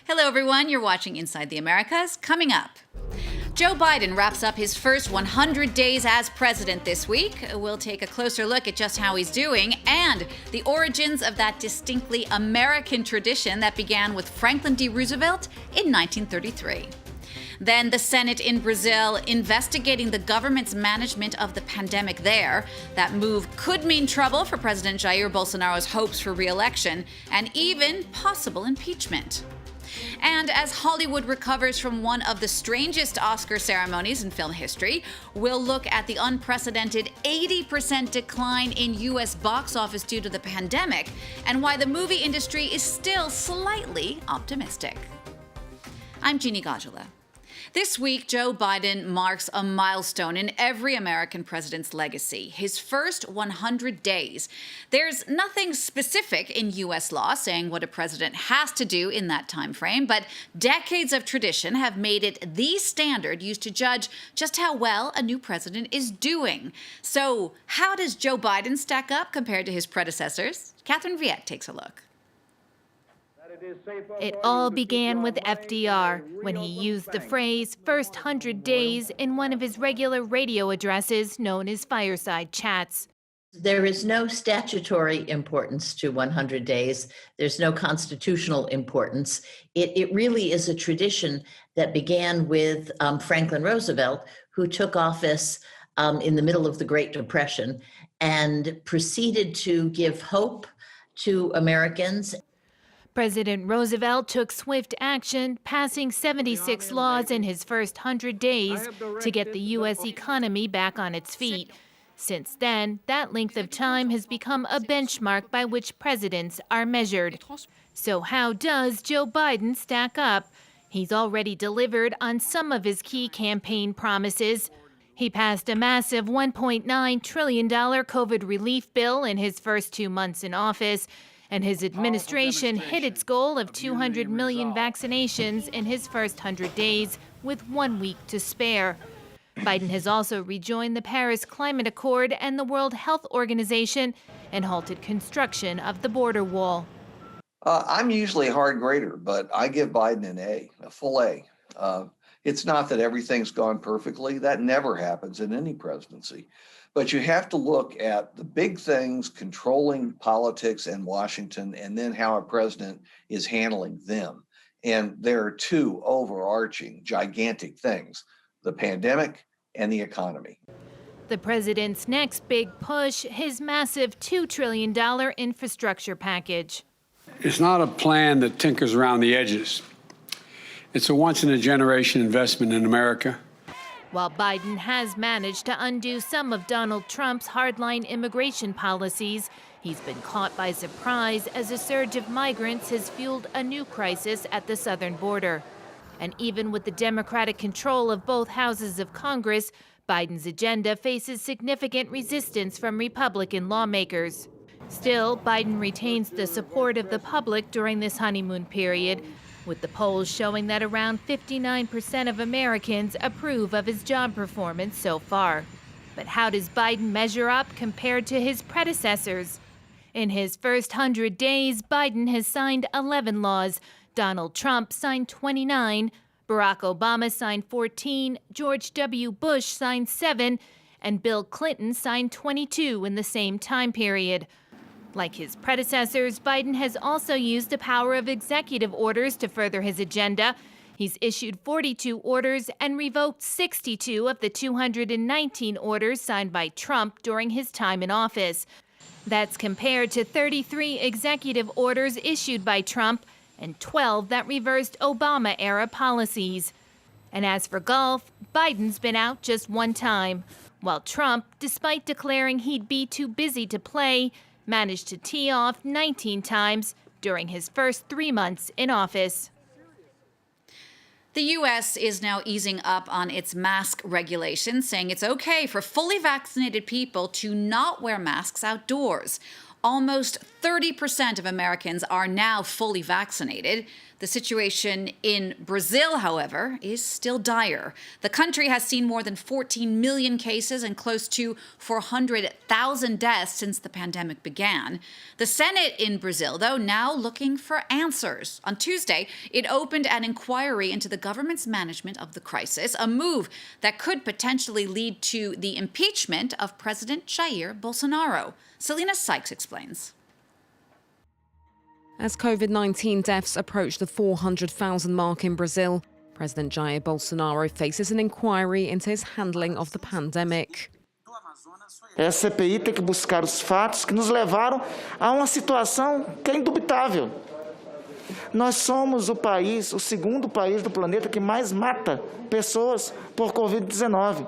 Hello, everyone. You're watching Inside the Americas. Coming up, Joe Biden wraps up his first 100 days as president this week. We'll take a closer look at just how he's doing and the origins of that distinctly American tradition that began with Franklin D. Roosevelt in 1933. Then the Senate in Brazil investigating the government's management of the pandemic there. That move could mean trouble for President Jair Bolsonaro's hopes for re-election and even possible impeachment. And as Hollywood recovers from one of the strangest Oscar ceremonies in film history, we'll look at the unprecedented 80% decline in U.S. box office due to the pandemic and why the movie industry is still slightly optimistic. I'm Jeannie Gajula. This week, Joe Biden marks a milestone in every American president's legacy, his first 100 days. There's nothing specific in U.S. law saying what a president has to do in that time frame, but decades of tradition have made it the standard used to judge just how well a new president is doing. So how does Joe Biden stack up compared to his predecessors? Catherine Viette takes a look. It all began with FDR, when he used the phrase first 100 days in one of his regular radio addresses known as fireside chats. There is no statutory importance to 100 days. There's no constitutional importance. It really is a tradition that began with Franklin Roosevelt, who took office in the middle of the Great Depression and proceeded to give hope to Americans. President Roosevelt took swift action, passing 76 laws in his first 100 days to get the U.S. economy back on its feet. Since then, that length of time has become a benchmark by which presidents are measured. So how does Joe Biden stack up? He's already delivered on some of his key campaign promises. He passed a massive $1.9 trillion COVID relief bill in his first 2 months in office, and his administration hit its goal of 200 million vaccinations in his first 100 days with 1 week to spare. Biden has also rejoined the Paris Climate Accord and the World Health Organization and halted construction of the border wall. I'm usually a hard grader, but I give Biden an A, a full A. It's not that everything's gone perfectly. That never happens in any presidency. But you have to look at the big things controlling politics in Washington and then how a president is handling them. And there are two overarching, gigantic things, the pandemic and the economy. The president's next big push, his massive $2 trillion infrastructure package. It's not a plan that tinkers around the edges. It's a once-in-a-generation investment in America. While Biden has managed to undo some of Donald Trump's hardline immigration policies, he's been caught by surprise as a surge of migrants has fueled a new crisis at the southern border. And even with the Democratic control of both houses of Congress, Biden's agenda faces significant resistance from Republican lawmakers. Still, Biden retains the support of the public during this honeymoon period, with the polls showing that around 59% of Americans approve of his job performance so far. But how does Biden measure up compared to his predecessors? In his first 100 days, Biden has signed 11 laws. Donald Trump signed 29, Barack Obama signed 14, George W. Bush signed 7, and Bill Clinton signed 22 in the same time period. Like his predecessors, Biden has also used the power of executive orders to further his agenda. He's issued 42 orders and revoked 62 of the 219 orders signed by Trump during his time in office. That's compared to 33 executive orders issued by Trump and 12 that reversed Obama-era policies. And as for golf, Biden's been out just one time, while Trump, despite declaring he'd be too busy to play, managed to tee off 19 times during his first 3 months in office. The U.S. is now easing up on its mask regulations, saying it's okay for fully vaccinated people to not wear masks outdoors. Almost 30% of Americans are now fully vaccinated. The situation in Brazil, however, is still dire. The country has seen more than 14 million cases and close to 400,000 deaths since the pandemic began. The Senate in Brazil, though, now looking for answers. On Tuesday, it opened an inquiry into the government's management of the crisis, a move that could potentially lead to the impeachment of President Jair Bolsonaro. Selena Sykes explains. As COVID-19 deaths approach the 400,000 mark in Brazil, President Jair Bolsonaro faces an inquiry into his handling of the pandemic. A CPI tem que buscar os fatos que nos levaram a uma situação que é indubitável. Nós somos o país, o segundo país do planeta que mais mata pessoas por Covid-19.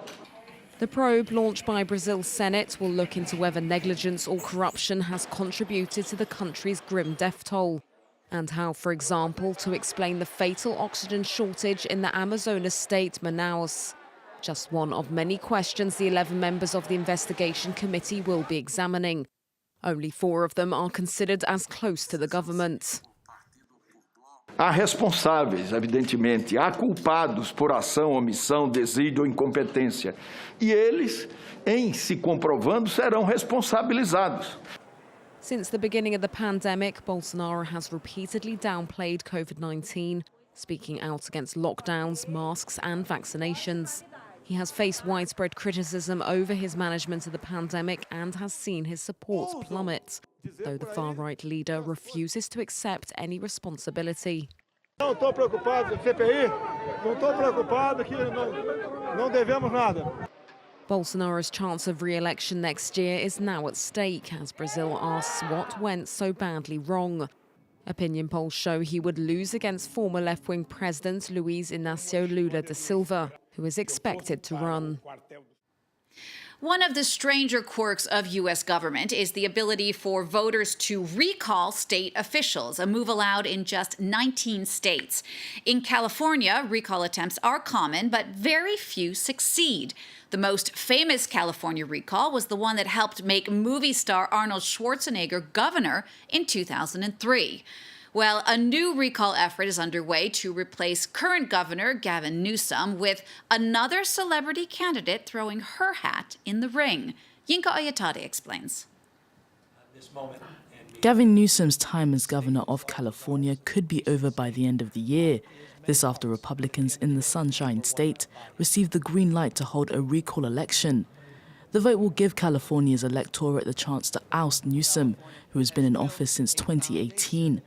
The probe launched by Brazil's Senate will look into whether negligence or corruption has contributed to the country's grim death toll, and how, for example, to explain the fatal oxygen shortage in the Amazonas state, Manaus. Just one of many questions the 11 members of the investigation committee will be examining. Only 4 of them are considered as close to the government. Há responsáveis, evidentemente, há culpados por ação, omissão, desídio ou incompetência. E eles, em se comprovando, serão responsabilizados. Since the beginning of the pandemic, Bolsonaro has repeatedly downplayed COVID-19, speaking out against lockdowns, masks and vaccinations. He has faced widespread criticism over his management of the pandemic and has seen his support plummet, though the far-right leader refuses to accept any responsibility. Não estou preocupado com a CPI, não estou preocupado que não devemos nada. Bolsonaro's chance of re-election next year is now at stake as Brazil asks what went so badly wrong. Opinion polls show he would lose against former left-wing President Luiz Inácio Lula da Silva, who is expected to run. One of the stranger quirks of U.S. government is the ability for voters to recall state officials, a move allowed in just 19 states. In California, recall attempts are common, but very few succeed. The most famous California recall was the one that helped make movie star Arnold Schwarzenegger governor in 2003. Well, a new recall effort is underway to replace current Governor Gavin Newsom with another celebrity candidate throwing her hat in the ring. Yinka Oyatade explains. Gavin Newsom's time as governor of California could be over by the end of the year. This after Republicans in the Sunshine State received the green light to hold a recall election. The vote will give California's electorate the chance to oust Newsom, who has been in office since 2018.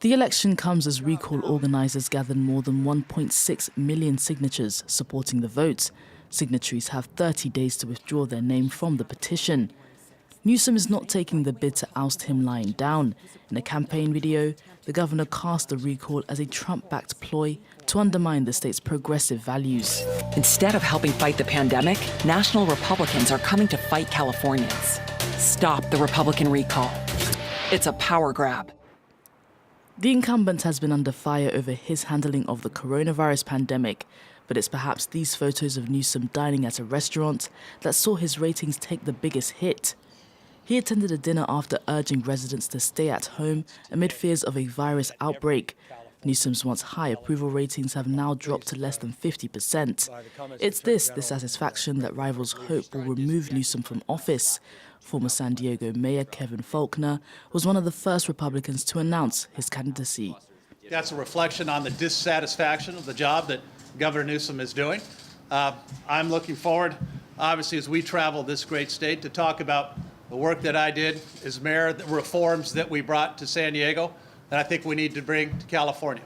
The election comes as recall organizers gathered more than 1.6 million signatures supporting the vote. Signatories have 30 days to withdraw their name from the petition. Newsom is not taking the bid to oust him lying down. In a campaign video, the governor cast the recall as a Trump-backed ploy to undermine the state's progressive values. Instead of helping fight the pandemic, national Republicans are coming to fight Californians. Stop the Republican recall. It's a power grab. The incumbent has been under fire over his handling of the coronavirus pandemic, but it's perhaps these photos of Newsom dining at a restaurant that saw his ratings take the biggest hit. He attended a dinner after urging residents to stay at home amid fears of a virus outbreak. Newsom's once high approval ratings have now dropped to less than 50%. It's this dissatisfaction that rivals hope will remove Newsom from office. Former San Diego Mayor Kevin Faulconer was one of the first Republicans to announce his candidacy. That's a reflection on the dissatisfaction of the job that Governor Newsom is doing. I'm looking forward, obviously, as we travel this great state, to talk about the work that I did as mayor, the reforms that we brought to San Diego that I think we need to bring to California.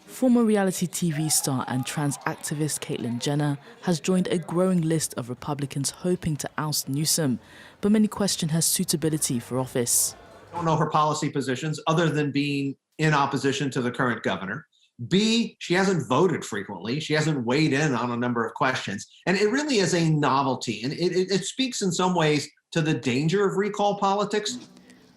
Former reality TV star and trans activist Caitlyn Jenner has joined a growing list of Republicans hoping to oust Newsom, but many question her suitability for office. I don't know her policy positions other than being in opposition to the current governor. B, she hasn't voted frequently. She hasn't weighed in on a number of questions. And it really is a novelty. And it speaks in some ways to the danger of recall politics.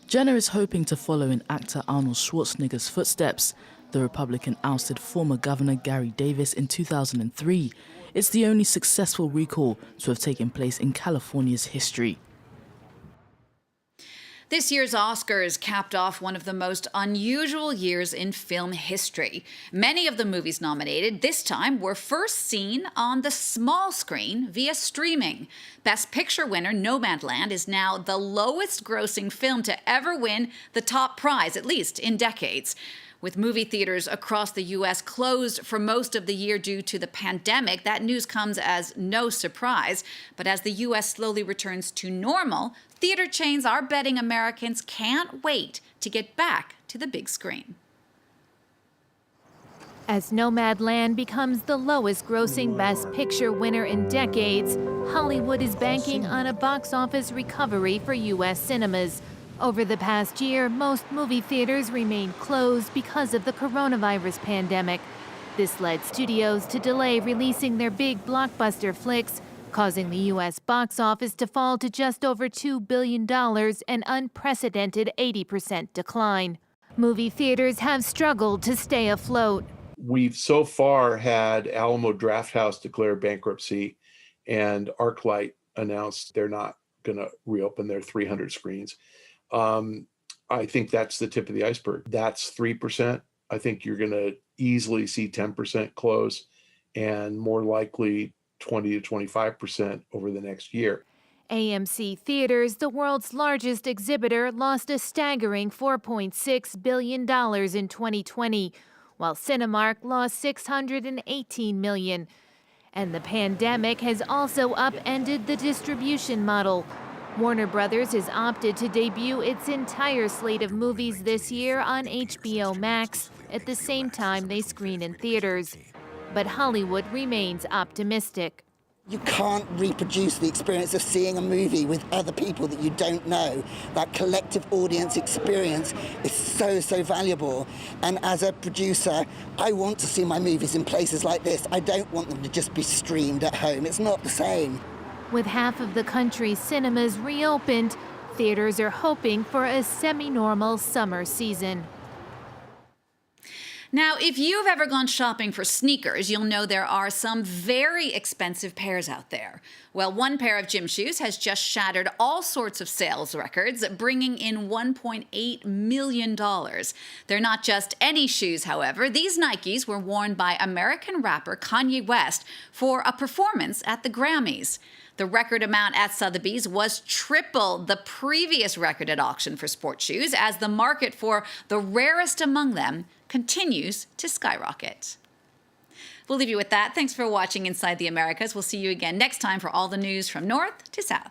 Jenner is hoping to follow in actor Arnold Schwarzenegger's footsteps. The Republican ousted former Governor Gary Davis in 2003. It's the only successful recall to have taken place in California's history. This year's Oscars capped off one of the most unusual years in film history. Many of the movies nominated this time were first seen on the small screen via streaming. Best Picture winner Nomadland is now the lowest grossing film to ever win the top prize, at least in decades. With movie theaters across the U.S. closed for most of the year due to the pandemic, that news comes as no surprise. But as the U.S. slowly returns to normal, theater chains are betting Americans can't wait to get back to the big screen. As Nomadland becomes the lowest grossing Best Picture winner in decades, Hollywood is banking on a box office recovery for U.S. cinemas. Over the past year, most movie theaters remained closed because of the coronavirus pandemic. This led studios to delay releasing their big blockbuster flicks, causing the U.S. box office to fall to just over $2 billion, an unprecedented 80% decline. Movie theaters have struggled to stay afloat. We've so far had Alamo Drafthouse declare bankruptcy, and ArcLight announced they're not going to reopen their 300 screens. I think that's the tip of the iceberg. That's 3%. I think you're going to easily see 10% close, and more likely 20 to 25% over the next year. AMC Theaters, the world's largest exhibitor, lost a staggering $4.6 billion in 2020, while Cinemark lost $618 million. And the pandemic has also upended the distribution model. Warner Brothers has opted to debut its entire slate of movies this year on HBO Max at the same time they screen in theaters. But Hollywood remains optimistic. You can't reproduce the experience of seeing a movie with other people that you don't know. That collective audience experience is so valuable. And as a producer, I want to see my movies in places like this. I don't want them to just be streamed at home. It's not the same. With half of the country's cinemas reopened, theaters are hoping for a semi-normal summer season. Now, if you've ever gone shopping for sneakers, you'll know there are some very expensive pairs out there. Well, one pair of gym shoes has just shattered all sorts of sales records, bringing in $1.8 million. They're not just any shoes, however. These Nikes were worn by American rapper Kanye West for a performance at the Grammys. The record amount at Sotheby's was triple the previous record at auction for sports shoes, as the market for the rarest among them continues to skyrocket. We'll leave you with that. Thanks for watching Inside the Americas. We'll see you again next time for all the news from north to south.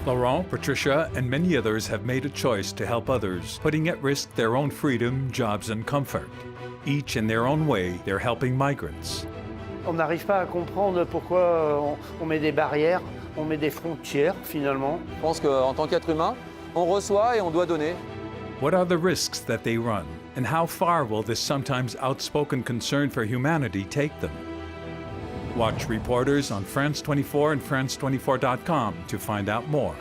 Laurent, Patricia, and many others have made a choice to help others, putting at risk their own freedom, jobs, and comfort. Each in their own way, they're helping migrants. On n'arrive pas à comprendre pourquoi on met des barrières, on met des frontières finalement. Je pense qu'en tant qu'être humain, on reçoit et on doit donner. What are the risks that they run, and how far will this sometimes outspoken concern for humanity take them? Watch Reporters on France 24 and France24.com to find out more.